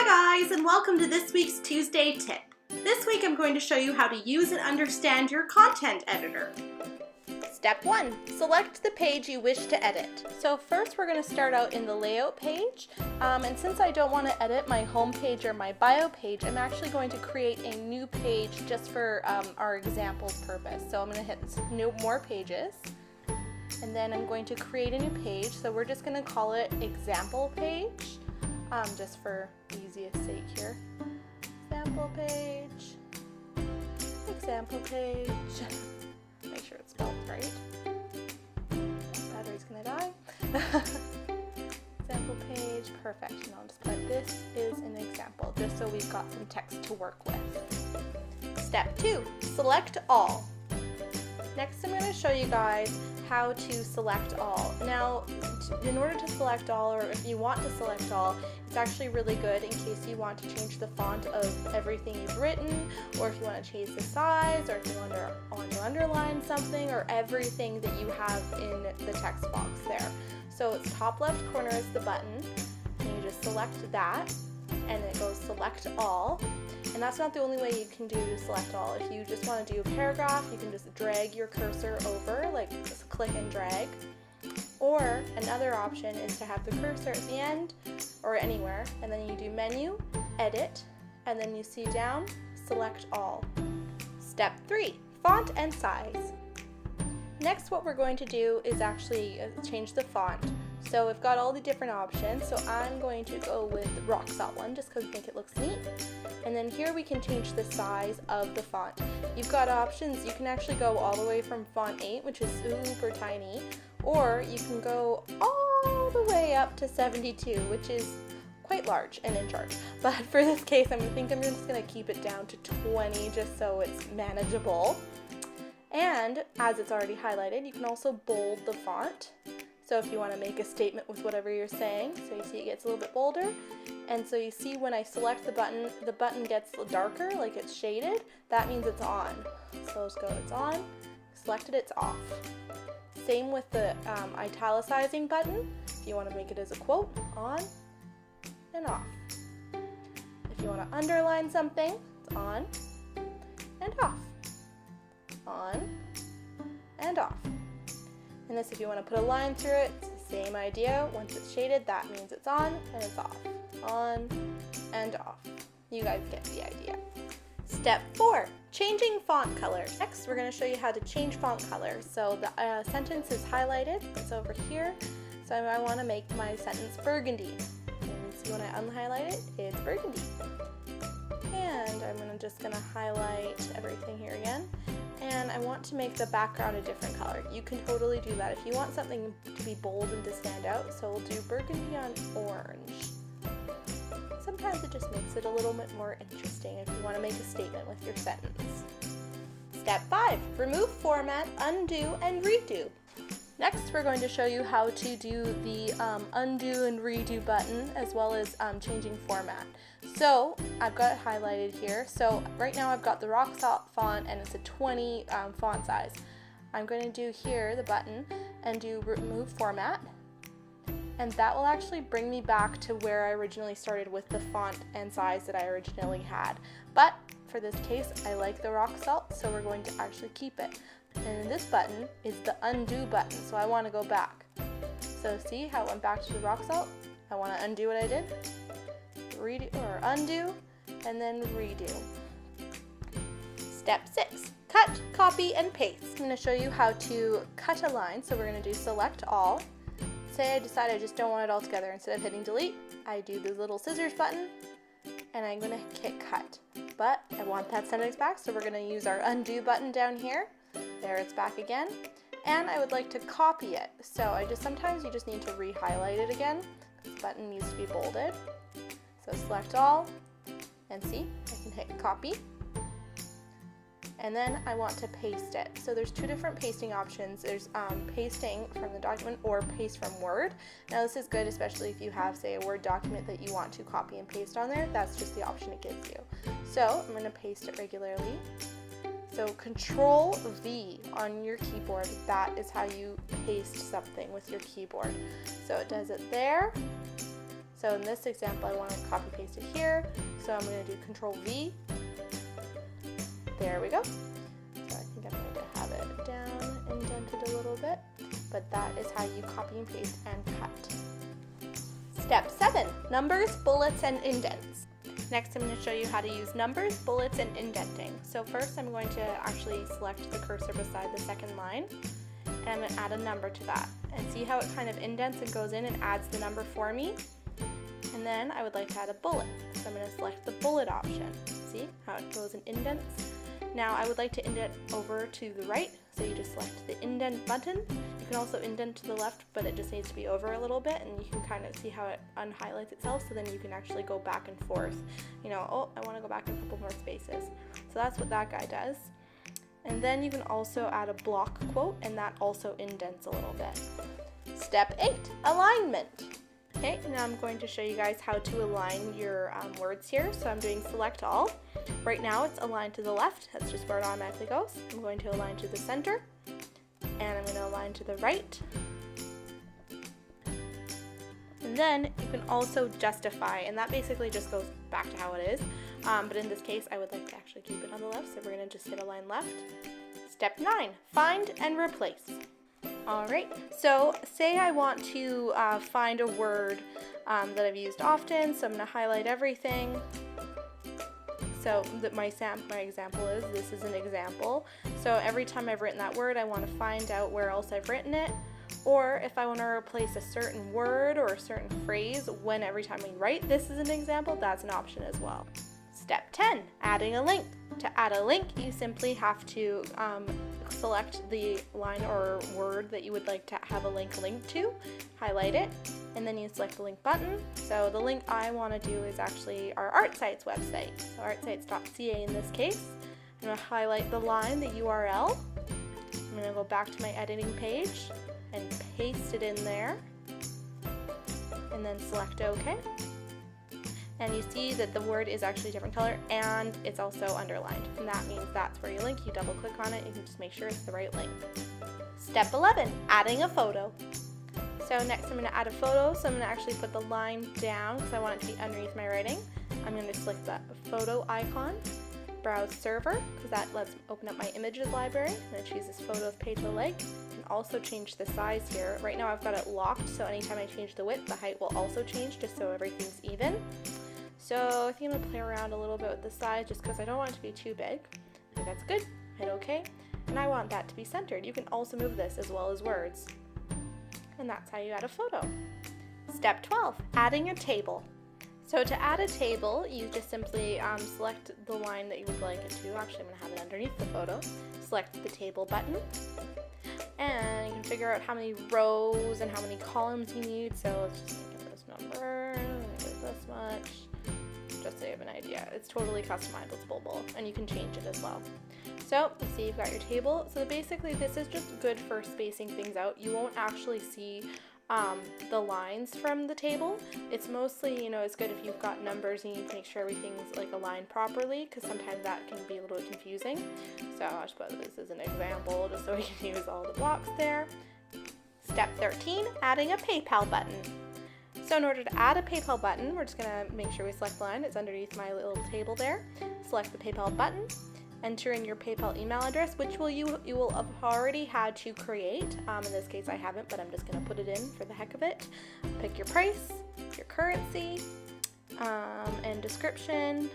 Hi guys, and welcome to this week's Tuesday tip. This week I'm going to show you how to use and understand your content editor. Step 1. Select the page you wish to edit. So first we're going to start out in the layout page, and since I don't want to edit my home page or my bio page, I'm actually going to create a new page just for our example purpose. So I'm going to hit new more pages, and then I'm going to create a new page. So we're just going to call it example page, just for easiest sake here. Example page, example page. Make sure it's spelled right. Battery's gonna die. Example page, perfect. And I'll just put this is an example, just so we've got some text to work with. Step 2, select all. Next I'm going to show you guys how to select all. Now, in order to select all, or if you want to select all, it's actually really good in case you want to change the font of everything you've written, or if you want to change the size, or if you want to underline something, or everything that you have in the text box there. So it's top left corner is the button, and you just select that, and it goes select all. And that's not the only way you can do to select all. If you just want to do a paragraph, you can just drag your cursor over, like just click and drag. Or another option is to have the cursor at the end or anywhere, and then you do menu, edit, and then you see down, select all. Step 3, font and size. Next, what we're going to do is actually change the font. So we've got all the different options, so I'm going to go with the rock salt one just because I think it looks neat. And then here we can change the size of the font. You've got options, you can actually go all the way from font 8, which is super tiny, or you can go all the way up to 72, which is quite large and in charge. But for this case, I think I'm just going to keep it down to 20 just so it's manageable. And as it's already highlighted, you can also bold the font. So if you want to make a statement with whatever you're saying, so you see it gets a little bit bolder. And so you see when I select the button gets darker, like it's shaded. That means it's on. So let's go, it's on. Selected, it's off. Same with the italicizing button. If you want to make it as a quote, on and off. If you want to underline something, it's on and off. On and off. And this, if you want to put a line through it, it's the same idea. Once it's shaded, that means it's on and it's off. On and off. You guys get the idea. Step 4, changing font colors. Next, we're going to show you how to change font color. So the sentence is highlighted. It's over here. So I want to make my sentence burgundy. And see when I unhighlight it, it's burgundy. And I'm just going to highlight everything here again. And I want to make the background a different color. You can totally do that if you want something to be bold and to stand out. So we'll do burgundy on orange. Sometimes it just makes it a little bit more interesting if you want to make a statement with your sentence. Step 5, remove format, undo, and redo. Next, we're going to show you how to do the undo and redo button, as well as changing format. So I've got it highlighted here. So right now I've got the rock salt font and it's a 20 font size. I'm going to do here the button and do remove format, and that will actually bring me back to where I originally started with the font and size that I originally had. But for this case, I like the rock salt, so we're going to actually keep it. And this button is the undo button, so I want to go back. So see how it went back to the rock salt? I want to undo what I did. Redo or undo, and then redo. Step 6, cut, copy, and paste. I'm going to show you how to cut a line. So we're going to do select all. Say I decide I just don't want it all together. Instead of hitting delete, I do the little scissors button, and I'm going to hit cut. But I want that sentence back, so we're going to use our undo button down here. There, it's back again. And I would like to copy it. So sometimes you just need to re-highlight it again. This button needs to be bolded. So select all, and see, I can hit copy. And then I want to paste it. So there's two different pasting options. There's pasting from the document or paste from Word. Now this is good, especially if you have, say, a Word document that you want to copy and paste on there. That's just the option it gives you. So I'm going to paste it regularly. So Control V on your keyboard, that is how you paste something with your keyboard. So it does it there. So So in this example, I want to copy paste it here. So I'm going to do Control V. There we go. So I think I'm going to have it down, indented a little bit, but that is how you copy and paste and cut. Step 7, numbers, bullets, and indents. Next, I'm going to show you how to use numbers, bullets, and indenting. So first, I'm going to actually select the cursor beside the second line, and I'm going to add a number to that. And see how it kind of indents and goes in and adds the number for me? And then I would like to add a bullet. So I'm going to select the bullet option. See how it goes and indents? Now I would like to indent over to the right, so you just select the indent button. You can also indent to the left, but it just needs to be over a little bit, and you can kind of see how it unhighlights itself, so then you can actually go back and forth. You know, oh, I want to go back a couple more spaces. So that's what that guy does. And then you can also add a block quote, and that also indents a little bit. Step 8, alignment. Okay, now I'm going to show you guys how to align your words here. So I'm doing select all. Right now it's aligned to the left. That's just where it automatically goes. I'm going to align to the center, and I'm going to align to the right. And then you can also justify, and that basically just goes back to how it is. But in this case, I would like to actually keep it on the left, so we're going to just hit align left. Step 9, find and replace. Alright, so say I want to find a word that I've used often, so I'm going to highlight everything. So my example is, this is an example. So every time I've written that word, I want to find out where else I've written it. Or if I want to replace a certain word or a certain phrase when every time we write, this is an example, that's an option as well. Step 10, adding a link. To add a link, you simply have to select the line or word that you would like to have a link linked to, highlight it, and then you select the link button. So the link I want to do is actually our ArtSites website, so artsites.ca in this case. I'm going to highlight the line, the URL. I'm going to go back to my editing page and paste it in there, and then select OK. And you see that the word is actually a different color, and it's also underlined. And that means that's where you link. You double click on it, you can just make sure it's the right link. Step 11, adding a photo. So next I'm going to add a photo, so I'm going to actually put the line down because I want it to be underneath my writing. I'm going to select that photo icon, browse server, because that lets me open up my images library. I'm going to choose this photo of Pedro Lake. I can also change the size here. Right now I've got it locked, so anytime I change the width, the height will also change, just so everything's even. So I think I'm going to play around a little bit with the size just because I don't want it to be too big. I think that's good. Hit OK. And I want that to be centered. You can also move this as well as words. And that's how you add a photo. Step 12, adding a table. So to add a table, you just simply select the line that you would like it to. Actually, I'm going to have it underneath the photo. Select the table button. And you can figure out how many rows and how many columns you need. So let's just make it this number, make it this much. Just so you have an idea. It's totally customizable, and you can change it as well. So you see you've got your table. So basically this is just good for spacing things out. You won't actually see the lines from the table. It's mostly, you know, it's good if you've got numbers and you need to make sure everything's like aligned properly, because sometimes that can be a little bit confusing. So I'll just put this as an example just so we can use all the blocks there. Step 13, adding a PayPal button. So in order to add a PayPal button, we're just going to make sure we select the line. It's underneath my little table there. Select the PayPal button. Enter in your PayPal email address, which you will have already had to create. In this case I haven't, but I'm just going to put it in for the heck of it. Pick your price, your currency, and description.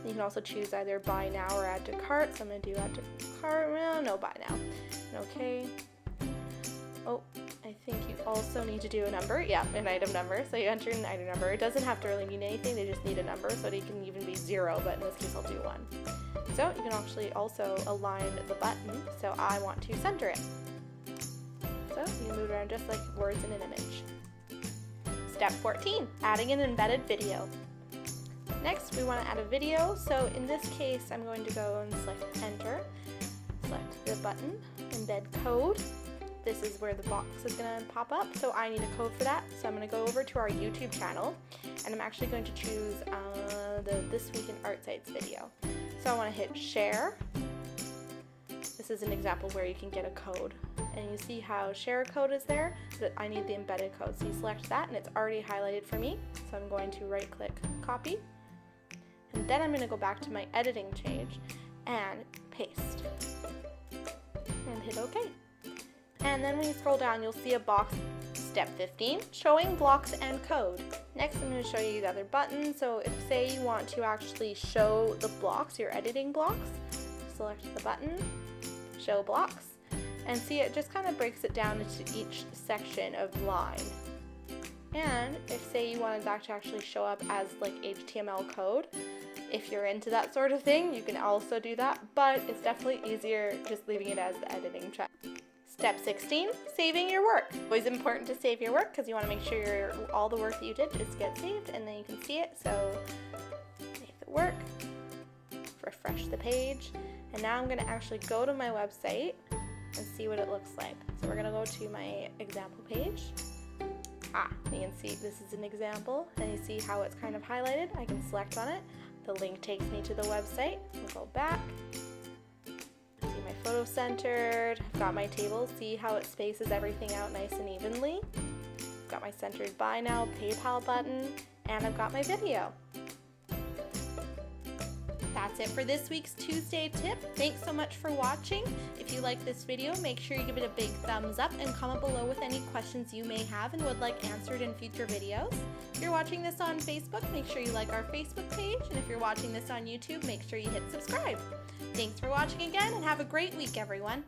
You can also choose either buy now or add to cart. So I'm going to do add to cart. Well, no, buy now. Okay. Oh, I think you also need to do a number. Yeah, an item number. So you enter an item number. It doesn't have to really mean anything. They just need a number, so it can even be 0, but in this case I'll do 1. So you can actually also align the button. So I want to center it. So you can move it around just like words in an image. Step 14, adding an embedded video. Next, we want to add a video. So in this case, I'm going to go and select enter. Select the button, embed code. This is where the box is going to pop up, so I need a code for that. So I'm going to go over to our YouTube channel, and I'm actually going to choose the This Week in ArtSites video. So I want to hit share. This is an example where you can get a code, and you see how share code is there, but I need the embedded code. So you select that and it's already highlighted for me. So I'm going to right click, copy, and then I'm going to go back to my editing page and paste and hit OK. And then when you scroll down, you'll see a box, step 15, showing blocks and code. Next, I'm going to show you the other buttons. So if, say, you want to actually show the blocks, your editing blocks, select the button, show blocks, and see it just kind of breaks it down into each section of line. And if, say, you wanted that to actually show up as like HTML code, if you're into that sort of thing, you can also do that, but it's definitely easier just leaving it as the editing check. Step 16, saving your work. Always important to save your work because you want to make sure all the work that you did just gets saved and then you can see it. So save the work, refresh the page, and now I'm going to actually go to my website and see what it looks like. So we're going to go to my example page. You can see this is an example and you see how it's kind of highlighted. I can select on it. The link takes me to the website. We'll go back. See my photo centered. I've got my table. See how it spaces everything out nice and evenly. I've got my centered buy now, PayPal button, and I've got my video. That's it for this week's Tuesday tip. Thanks so much for watching. If you like this video, make sure you give it a big thumbs up and comment below with any questions you may have and would like answered in future videos. If you're watching this on Facebook, make sure you like our Facebook page. And if you're watching this on YouTube, make sure you hit subscribe. Thanks for watching again and have a great week, everyone.